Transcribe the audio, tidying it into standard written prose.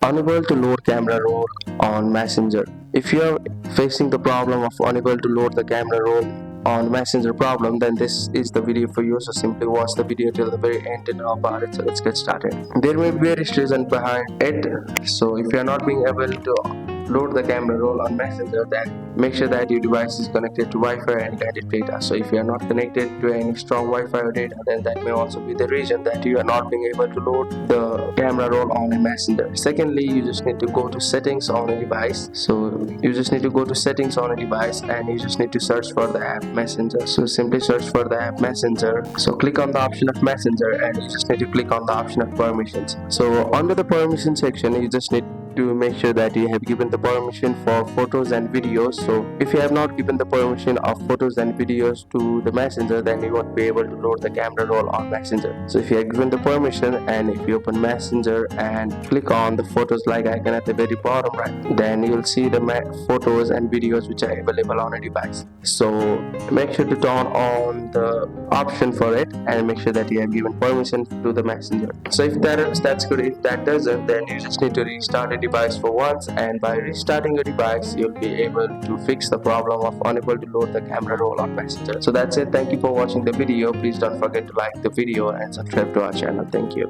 Unable to load camera roll on Messenger. If you are facing the problem of unable to load the camera roll on Messenger problem, then this is the video for you. So simply watch the video till the very end to know about it. So let's get started. There may be various reasons behind it. So if you are not being able to load the camera roll on Messenger, then make sure that your device is connected to Wi-Fi and get it data. So if you are not connected to any strong Wi-Fi or data, then that may also be the reason that you are not being able to load the camera roll on a Messenger. Secondly, you just need to go to settings on a device. So you just need to go to settings on a device and you just need to search for the app Messenger. So simply search for the app Messenger. So click on the option of Messenger and you just need to click on the option of permissions. So under the permission section, you just need to make sure that you have given the permission for photos and videos. So if you have not given the permission of photos and videos to the Messenger, then you won't be able to load the camera roll on Messenger. So if you have given the permission and if you open Messenger and click on the photos like icon at the very bottom right, then you'll see the photos and videos which are available on a device. So make sure to turn on the option for it and make sure that you have given permission to the Messenger. So if that's good. If that doesn't, then you just need to restart a device for once, and by restarting a device you'll be able to fix the problem of unable to load the camera roll on Messenger. So that's it. Thank you for watching the video. Please don't forget to like the video and subscribe to our channel. Thank you.